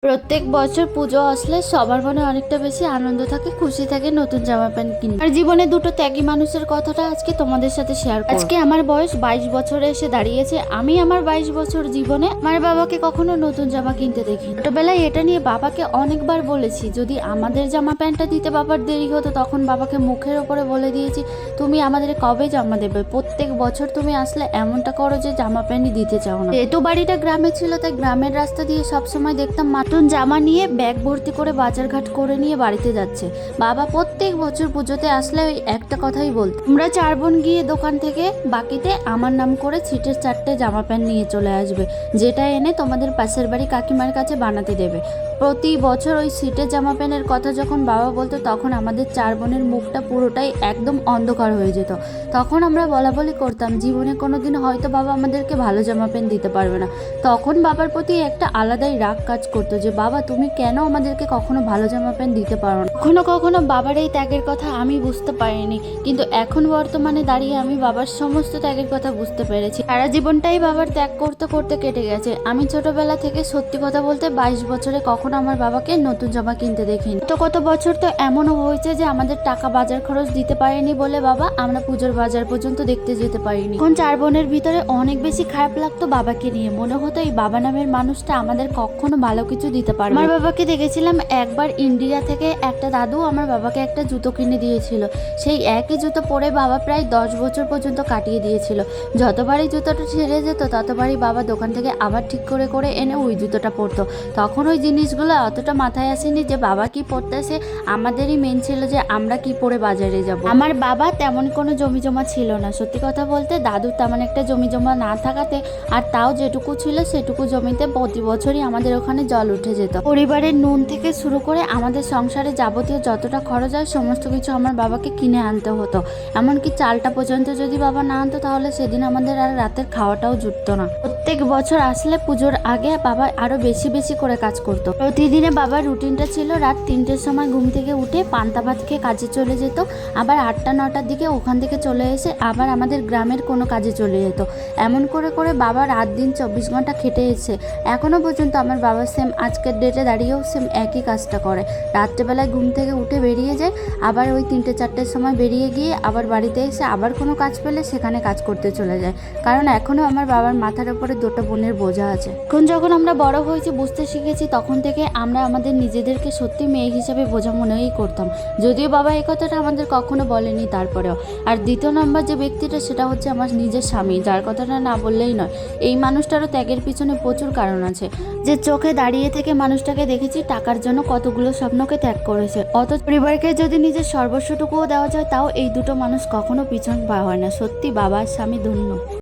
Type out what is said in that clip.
প্রত্যেক বছর পুজো আসলে সবার মনে অনেকটা বেশি আনন্দ থাকে, খুশি থাকে নতুন জামা প্যান্ট কিনতে। আর জীবনে দুটো ত্যাগী মানুষের কথাটা আজকে তোমাদের সাথে শেয়ার করব। আজকে আমার বয়স 22 বছরে এসে দাঁড়িয়েছে। আমি আমার 22 বছর জীবনে আমার বাবাকে কখনো নতুন জামা কিনতে দেখি। ছোটবেলায় এটা নিয়ে বাবাকে অনেকবার বলেছি, যদি আমাদের জামা প্যান্টটা দিতে বাবার দেরি হতো তখন বাবাকে মুখের ওপরে বলে দিয়েছি, তুমি আমাদের কবে জামা দেবে? প্রত্যেক বছর তুমি আসলে এমনটা করো যে জামা প্যান্টই দিতে চাও না। যেহেতু বাড়িটা গ্রামে ছিল তাই গ্রামের রাস্তা দিয়ে সবসময় দেখতাম নতুন জামা নিয়ে ব্যাগ ভর্তি করে বাজারঘাট করে নিয়ে বাড়িতে যাচ্ছে। বাবা প্রত্যেক বছর পুজোতে আসলে ওই একটা কথাই বলতো, আমরা 4 বোন গিয়ে দোকান থেকে বাকিতে আমার নাম করে ছিটের 4টে জামা প্যান্ট নিয়ে চলে আসবে, যেটা এনে তোমাদের পাশের বাড়ি কাকিমার কাছে বানাতে দেবে। প্রতি বছর ওই সিটের জামা প্যান্টের কথা যখন বাবা বলতো তখন আমাদের 4 বোনের মুখটা পুরোটাই একদম অন্ধকার হয়ে যেত। তখন আমরা বলা বলি করতাম, জীবনে কোনোদিন হয়তো বাবা আমাদেরকে ভালো জামা প্যান্ট দিতে পারবে না। তখন বাবার প্রতি একটা আলাদাই রাগ কাজ করতো যে বাবা তুমি কেন আমাদেরকে কখনো ভালো জামা প্যান্ট দিতে পারো না। কখনো কখনো বাবার এই ত্যাগের কথা আমি বুঝতে পারিনি, কিন্তু এখন বর্তমানে দাঁড়িয়ে আমি বাবার সমস্ত ত্যাগের কথা বুঝতে পেরেছি। সারা জীবনটাই বাবার ত্যাগ করতে করতে কেটে গেছে। আমি ছোটবেলা থেকে সত্যি কথা বলতে 22 বছরে কখনো আমার বাবাকে নতুন জামা কিনতে দেখিনি। তো কত বছর তো এমনও হয়েছে যে আমাদের টাকা বাজার খরচ দিতে পারেনি বলে বাবা আমরা পুজোর বাজার পর্যন্ত দেখতে যেতে পারিনি। এখন 4 বোনের ভিতরে অনেক বেশি খারাপ লাগতো বাবাকে নিয়ে। মনে হতো এই বাবা নামের মানুষটা আমাদের কখনো ভালো কিছু দিতে পারবে। আমার বাবাকে দেখেছিলাম একবার ইন্ডিয়া থেকে একটা দাদু আমার বাবাকে একটা জুতো কিনে দিয়েছিল। সেই একই জুতো পরে বাবা প্রায় 10 বছর পর্যন্ত কাটিয়ে দিয়েছিল। যতবারই জুতোটা ছেড়ে যেত ততবারই বাবা দোকান থেকে আবার ঠিক করে করে এনে ওই জুতোটা পরতো। তখন ওই জিনিসগুলো অতটা মাথায় আসেনি যে বাবা কি পরতেছে, আমাদেরই মেন ছিল যে আমরা কি পরে বাজারে যাব। আমার বাবা তেমন কোনো জমি জমা ছিল না। সত্যি কথা বলতে দাদুর তেমন একটা জমি জমা না থাকাতে আর তাও যেটুকু ছিল সেটুকু জমিতে প্রতি বছরই আমাদের ওখানে জল উঠে যেত। পরিবারের নুন থেকে শুরু করে আমাদের সংসারে যাবতীয় যতটা খরচ হয় সমস্ত কিছু আমার বাবাকে কিনে আনতে হতো। এমনকি চালটা পর্যন্ত যদি বাবা না আনতো তাহলে সেদিন আমাদের আর রাতের খাওয়াটাও জুটতো না। প্রত্যেক বছর আসলে পুজোর আগে বাবা আরো বেশি বেশি করে কাজ করতো। প্রতিদিনে বাবার রুটিনটা ছিল রাত 3টের সময় ঘুম থেকে উঠে পান্তা ভাত খেয়ে কাজে চলে যেত, আবার 8টা 9টার দিকে ওখান থেকে চলে এসে আবার আমাদের গ্রামের কোনো কাজে চলে যেত। এমন করে করে বাবা রাত দিন 24 ঘন্টা খেটে এসে এখনো পর্যন্ত আমার বাবা সেম আজকের ডেটে দাঁড়িয়েও সেম একই কাজটা করে। রাত্রেবেলায় ঘুম থেকে উঠে বেরিয়ে যায়, আবার ওই 3টে 4টের সময় বেরিয়ে গিয়ে আবার বাড়িতে এসে আবার কোনো কাজ পেলে সেখানে কাজ করতে চলে যায়। কারণ এখনও আমার বাবার মাথার উপরে 2টা বোনের বোঝা আছে। এখন যখন আমরা বড় হয়েছি বুঝতে শিখেছি তখন থেকে আমরা আমাদের নিজেদেরকে সত্যি মেয়ে হিসেবে বোঝা মনেই করতাম, যদিও বাবা এই কথাটা আমাদের কখনো বলেনি তারপরেও। আর দ্বিতীয় নম্বর যে ব্যক্তিটা সেটা হচ্ছে আমার নিজের স্বামী, যার কথাটা না বললেই নয়। এই মানুষটারও ত্যাগের পিছনে প্রচুর কারণ আছে। যে চোখে দাঁড়িয়ে থেকে মানুষটাকে দেখেছি টাকার জন্য কতগুলো স্বপ্নকে ত্যাগ করেছে, অত পরিবারকে যদি নিজের সর্বস্বটুকুও দেওয়া যায় তাও এই দুটো মানুষ কখনো পিছন পা হয় না। সত্যি বাবা আর স্বামী ধন্য।